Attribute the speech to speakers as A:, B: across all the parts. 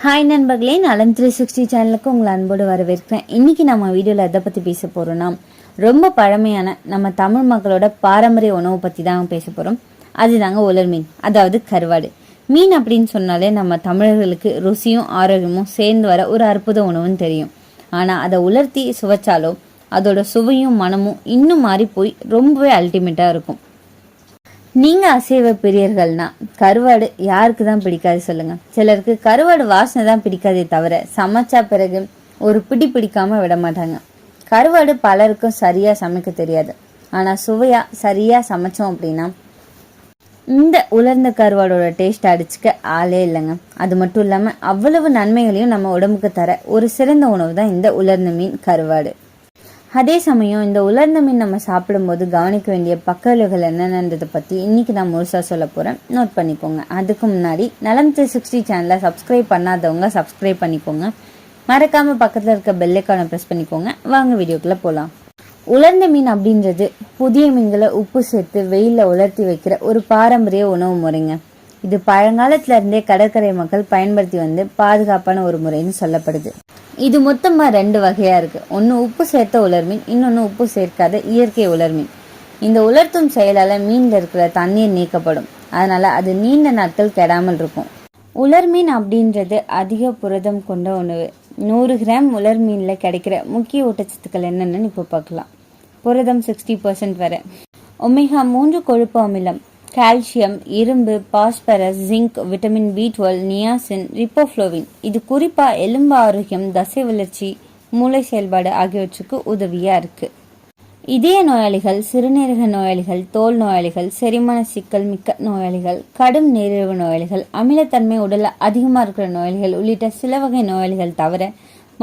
A: Hi நண்பர்களே, நலம் 360 சேனலுக்கு உங்களை அன்போடு வரவேற்கிறேன். இன்னைக்கு நம்ம வீடியோவில் எதை பற்றி பேச போகிறோம்னா, ரொம்ப பழமையான நம்ம தமிழ் மக்களோட பாரம்பரிய உணவு பற்றி தான் பேச போகிறோம். அதுதாங்க உலர் மீன், அதாவது கருவாடு. மீன் அப்படின்னு சொன்னாலே நம்ம தமிழர்களுக்கு ருசியும் ஆரோக்கியமும் சேர்ந்து வர ஒரு அற்புத உணவுன்னு தெரியும். ஆனால் அதை உலர்த்தி சுவைச்சாலோ அதோட சுவையும் மனமும் இன்னும் மாறி போய் ரொம்பவே அல்டிமேட்டாக இருக்கும். நீங்கள் அசைவ பிரியர்கள்னா கருவாடு யாருக்கு தான் பிடிக்காது சொல்லுங்கள். சிலருக்கு கருவாடு வாசனை தான் பிடிக்காதே தவிர சமைச்சா பிறகு ஒரு பிடிக்காமல் விட மாட்டாங்க. கருவாடு பலருக்கும் சரியாக சமைக்க தெரியாது. ஆனால் சுவையாக சரியாக சமைச்சோம் அப்படின்னா இந்த உலர்ந்த கருவாடோட டேஸ்ட் அடிச்சுக்க ஆளே இல்லைங்க. அது மட்டும் இல்லாமல் அவ்வளவு நன்மைகளையும் நம்ம உடம்புக்கு தர ஒரு சிறந்த உணவு தான் இந்த உலர்ந்த மீன் கருவாடு. அதே சமயம் இந்த உலர்ந்த மீன் நம்ம சாப்பிடும்போது கவனிக்க வேண்டிய பக்க விளைவுகள் என்னென்னதை பற்றி இன்னைக்கு நான் முழுசாக சொல்ல போகிறேன். நோட் பண்ணிக்கோங்க. அதுக்கு முன்னாடி நலம் 360 சேனலை சப்ஸ்கிரைப் பண்ணாதவங்க சப்ஸ்கிரைப் பண்ணிக்கோங்க. மறக்காமல் பக்கத்தில் இருக்க பெல் ஐகானை ப்ரெஸ் பண்ணிக்கோங்க. வாங்க வீடியோக்குள்ளே போகலாம். உலர்ந்த மீன் அப்படின்றது புதிய மீன்களை உப்பு சேர்த்து வெயிலில் உலர்த்தி வைக்கிற ஒரு பாரம்பரிய உணவு முறைங்க. இது பழங்காலத்துல இருந்தே கடற்கரை மக்கள் பயன்படுத்தி வந்து பாதுகாப்பான ஒரு முறைன்னு சொல்லப்படுது. இது மொத்தமாக 2 வகையாக இருக்குது. ஒன்று உப்பு சேர்த்த உலர்மீன், இன்னொன்று உப்பு சேர்க்காத இயற்கை உலர்மீன். இந்த உலர்த்தும் செயலால் மீனில் இருக்கிற தண்ணீர் நீக்கப்படும். அதனால் அது நீண்ட நாட்கள் கெடாமல் இருக்கும். உலர்மீன் அப்படின்றது அதிக புரதம் கொண்ட உணவு. 100 கிராம் உலர் மீனில் கிடைக்கிற முக்கிய ஊட்டச்சத்துக்கள் என்னென்னு இப்போ பார்க்கலாம். புரதம் 60% வரை, ஒமேகா 3 கொழுப்பு அமிலம், கால்சியம், இரும்பு, phosphorus, zinc, vitamin B12, niacin, ரிப்போஃப்ளோவின். இது குறிப்பாக எலும்பு ஆரோக்கியம், தசை வளர்ச்சி, மூளை செயல்பாடு ஆகியவற்றுக்கு உதவியாக இருக்குது. இதய நோயாளிகள், சிறுநீரக நோயாளிகள், தோல் நோயாளிகள், செரிமான சிக்கல் மிக்க நோயாளிகள், கடும் நீரிழிவு நோயாளிகள், அமிலத்தன்மை உடலில் அதிகமாக இருக்கிற நோயாளிகள் உள்ளிட்ட சில வகை நோயாளிகள் தவிர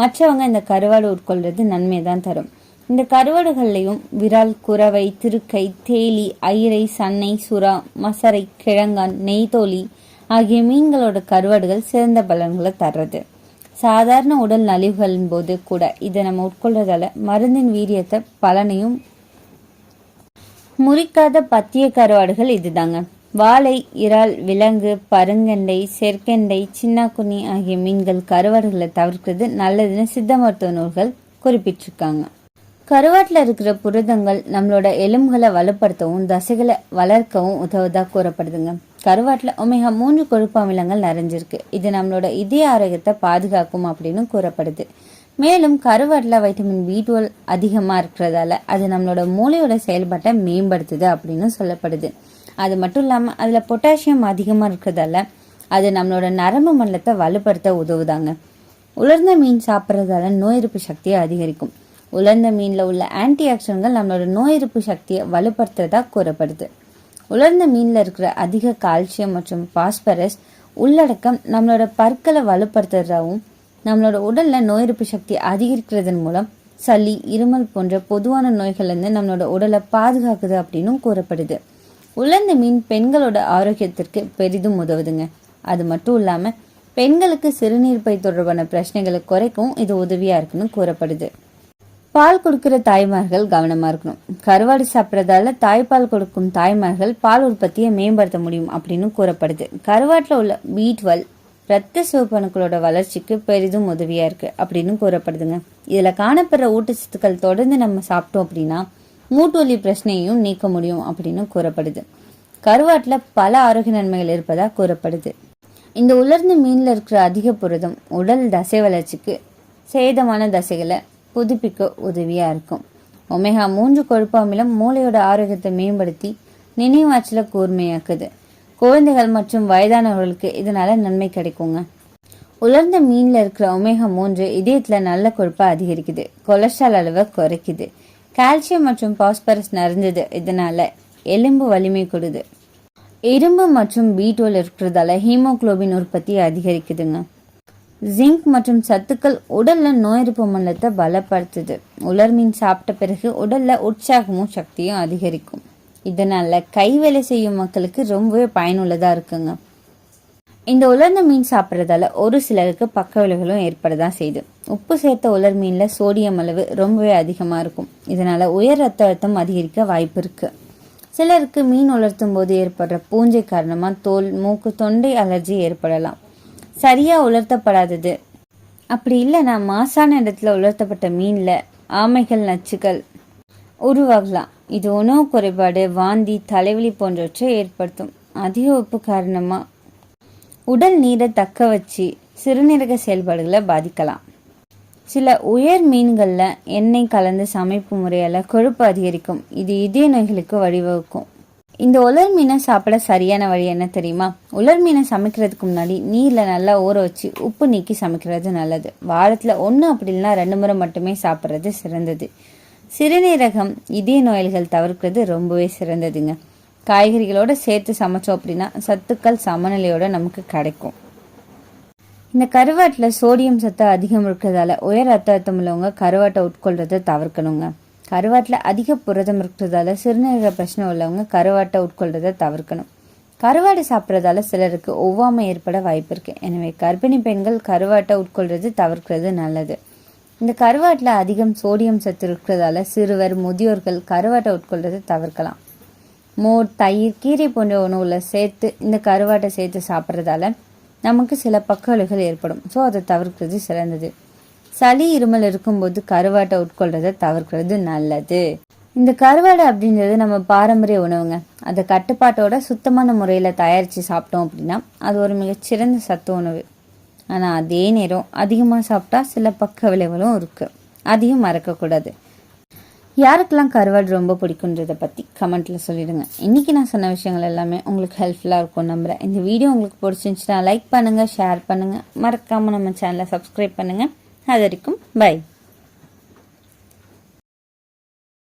A: மற்றவங்க இந்த கருவாடு உட்கொள்வது நன்மை தான் தரும். இந்த கருவாடுகள்லையும் விரால், குறவை, திருக்கை, தேலி, ஐரை, சன்னை, சுறா, மசரை, கிழங்கான், நெய்தோலி ஆகிய மீன்களோட கருவாடுகள் சிறந்த பலன்களை தர்றது. சாதாரண உடல் நலிவுகளின் போது கூட இதை நம்ம உட்கொள்றதால மருந்தின் வீரியத்தை பலனையும் முறிக்காத பத்திய கருவாடுகள் இதுதாங்க. வாழை, இறால், விலங்கு, பருங்கெண்டை, செர்க்கெண்டை, சின்னாக்குனி ஆகிய மீன்கள் கருவாடுகளை தவிர்க்கிறது நல்லதுன்னு சித்த மருத்துவ நூல்கள் குறிப்பிட்டிருக்காங்க. கருவாட்டில் இருக்கிற புரதங்கள் நம்மளோட எலும்புகளை வலுப்படுத்தவும் தசைகளை வளர்க்கவும் உதவுதாக கூறப்படுதுங்க. கருவாட்டில் ஒமேகா 3 கொழுப்பு அமிலங்கள் நிறைஞ்சிருக்கு. இது நம்மளோட இதய ஆரோக்கியத்தை பாதுகாக்கும் அப்படின்னு கூறப்படுது. மேலும் கருவாட்டில் வைட்டமின் B12 அதிகமாக இருக்கிறதால அது நம்மளோட மூளையோட செயல்பாட்டை மேம்படுத்துது அப்படின்னு சொல்லப்படுது. அது மட்டும் இல்லாமல் அதில் பொட்டாசியம் அதிகமாக இருக்கிறதால அது நம்மளோட நரம்பு மண்டலத்தை வலுப்படுத்த உதவுதாங்க. உலர்ந்த மீன் சாப்பிட்றதால நோய் எதிர்ப்பு சக்தியை அதிகரிக்கும். உலர்ந்த மீனில் உள்ள ஆன்டி ஆக்சிடென்ட்கள் நம்மளோட நோய் எதிர்ப்பு சக்தியை வலுப்படுத்துறதா கூறப்படுது. உலர்ந்த மீனில் இருக்கிற அதிக கால்சியம் மற்றும் பாஸ்பரஸ் உள்ளடக்கம் நம்மளோட பற்களை வலுப்படுத்துறதாகவும் நம்மளோட உடலில் நோய் எதிர்ப்பு சக்தி அதிகரிக்கிறதன் மூலம் சளி, இருமல் போன்ற பொதுவான நோய்கள்லேருந்து நம்மளோட உடலை பாதுகாக்குது அப்படின்னு கூறப்படுது. உலர்ந்த மீன் பெண்களோட ஆரோக்கியத்திற்கு பெரிதும் உதவுதுங்க. அது மட்டும் இல்லாமல் பெண்களுக்கு சிறுநீர்ப்பை தொடர்பான பிரச்சனைகளை குறைக்கவும் இது உதவியாக இருக்குன்னு கூறப்படுது. பால் கொடுக்கிற தாய்மார்கள் கவனமாக இருக்கணும். கருவாடு சாப்பிட்றதால தாய்ப்பால் கொடுக்கும் தாய்மார்கள் பால் உற்பத்தியை மேம்படுத்த முடியும் அப்படின்னு கூறப்படுது. கருவாட்டில் உள்ள B12 இரத்த சிவப்பணுக்களோட வளர்ச்சிக்கு பெரிதும் உதவியாக இருக்குது அப்படின்னு கூறப்படுதுங்க. இதில் காணப்படுற ஊட்டச்சத்துக்கள் தொடர்ந்து நம்ம சாப்பிட்டோம் அப்படின்னா மூட்டு வலி பிரச்சனையும் நீக்க முடியும் அப்படின்னு கூறப்படுது. கருவாட்டில் பல ஆரோக்கிய நன்மைகள் இருப்பதாக கூறப்படுது. இந்த உலர்ந்த மீனில் இருக்கிற அதிக புரதம் உடல் தசை வளர்ச்சிக்கு, சேதமான தசைகளை புதுப்பிக்க உதவியாக இருக்கும். ஒமேகா 3 கொழுப்பு அமிலம் மூளையோட ஆரோக்கியத்தை மேம்படுத்தி நினைவாற்றலை கூர்மையாக்குது. குழந்தைகள் மற்றும் வயதானவர்களுக்கு இதனால நன்மை கிடைக்குங்க. உலர்ந்த மீனில் இருக்கிற ஒமேகா 3 இதயத்தில் நல்ல கொழுப்பை அதிகரிக்குது, கொலஸ்ட்ரால் அளவை குறைக்குது. கால்சியம் மற்றும் பாஸ்பரஸ் நிறைஞ்சது, இதனால எலும்பு வலிமை கொடுது. இரும்பு மற்றும் B12 இருக்கிறதால ஹீமோகுளோபின் உற்பத்தி அதிகரிக்குதுங்க. ஜிங்க் மற்றும் சத்துக்கள் உடல்ல நோய் எதிர்ப்பு மண்டலத்தை பலப்படுத்துது. உலர் மீன் சாப்பிட்ட பிறகு உடல்ல உற்சாகமும் சக்தியும் அதிகரிக்கும். இதனால கை வேலை செய்யும் மக்களுக்கு ரொம்பவே பயனுள்ளதா இருக்குங்க. இந்த உலர்ந்த மீன் சாப்பிட்றதால ஒரு சிலருக்கு பக்க விளைவுகளும் ஏற்படதான் செய்யுது. உப்பு சேர்த்த உலர் மீன்ல சோடியம் அளவு ரொம்பவே அதிகமா இருக்கும். இதனால உயர் ரத்த அழுத்தம் அதிகரிக்க வாய்ப்பு இருக்கு. சிலருக்கு மீன் உலர்த்தும் போது ஏற்படுற பூஞ்சை காரணமா தோல், மூக்கு, தொண்டை அலர்ஜி ஏற்படலாம். சரியாக உலர்த்தப்படாதது. அப்படி இல்லைன்னா மாசான இடத்துல உலர்த்தப்பட்ட மீனில் ஆமைகள் நச்சுக்கள் உருவாகலாம். இது உணவு குறைபாடு, வாந்தி, தலைவலி போன்றவற்றை ஏற்படுத்தும். அதிக உப்பு காரணமாக உடல் நீரை தக்க வச்சு சிறுநீரக செயல்பாடுகளை பாதிக்கலாம். சில உயர் மீன்களில் எண்ணெய் கலந்து சமைப்பு முறையால் கொழுப்பு அதிகரிக்கும். இது இதய நோய்களுக்கு வழிவகுக்கும். இந்த உலர் மீனை சாப்பிட சரியான வழி என்ன தெரியுமா? உலர் மீனை சமைக்கிறதுக்கு முன்னாடி நீரில் நல்லா ஊற வச்சு உப்பு நீக்கி சமைக்கிறது நல்லது. வாரத்தில் 1 அப்படி இல்லைனா 2 முறை மட்டுமே சாப்பிட்றது சிறந்தது. சிறுநீரகம், இதய நோய்கள் தவிர்க்கிறது ரொம்பவே சிறந்ததுங்க. காய்கறிகளோட சேர்த்து சமைச்சோம் அப்படின்னா சத்துக்கள் சமநிலையோட நமக்கு கிடைக்கும். இந்த கருவாட்டில் சோடியம் சத்து அதிகம் இருக்கிறதால உயர் ரத்த அழுத்தம் உள்ளவங்க கருவாட்டை உட்கொள்றதை தவிர்க்கணுங்க. கருவாட்டில் அதிக புரதம் இருக்கிறதால சிறுநீரக பிரச்சனை உள்ளவங்க கருவாட்டை உட்கொள்றதை தவிர்க்கணும். கருவாடு சாப்பிட்றதால சிலருக்கு ஒவ்வாமை ஏற்பட வாய்ப்பு இருக்கு. எனவே கர்ப்பிணி பெண்கள் கருவாட்டை உட்கொள்றது தவிர்க்கிறது நல்லது. இந்த கருவாட்டில் அதிகம் சோடியம் சத்து இருக்கிறதால சிறுவர், முதியோர்கள் கருவாட்டை உட்கொள்றதை தவிர்க்கலாம். மோர், தயிர், கீரை போன்ற உணவுல சேர்த்து இந்த கருவாட்டை சேர்த்து சாப்பிட்றதால நமக்கு சில பக்கவிளைவுகள் ஏற்படும். ஸோ அதை தவிர்க்கிறது சிறந்தது. சளி, இருமல் இருக்கும்போது கருவாட்டை உட்கொள்றதை தவிர்க்கிறது நல்லது. இந்த கருவாடை அப்படின்றது நம்ம பாரம்பரிய உணவுங்க. அதை கட்டுப்பாட்டோட சுத்தமான முறையில் தயாரித்து சாப்பிட்டோம் அப்படின்னா அது ஒரு மிகச்சிறந்த சத்து உணவு. ஆனால் அதே நேரம் அதிகமாக சாப்பிட்டா சில பக்க விளைவுகளும் இருக்குது. அதையும் மறக்கக்கூடாது. யாருக்கெல்லாம் கருவாடு ரொம்ப பிடிக்குன்றதை பற்றி கமெண்ட்டில் சொல்லிடுங்க. இன்றைக்கி நான் சொன்ன விஷயங்கள் எல்லாமே உங்களுக்கு ஹெல்ப்ஃபுல்லாக இருக்கும் நம்புகிறேன். இந்த வீடியோ உங்களுக்கு பிடிச்சிருந்துச்சுன்னா லைக் பண்ணுங்கள், ஷேர் பண்ணுங்கள், மறக்காமல் நம்ம சேனலை சப்ஸ்கிரைப் பண்ணுங்கள். அது வரைக்கும் பை.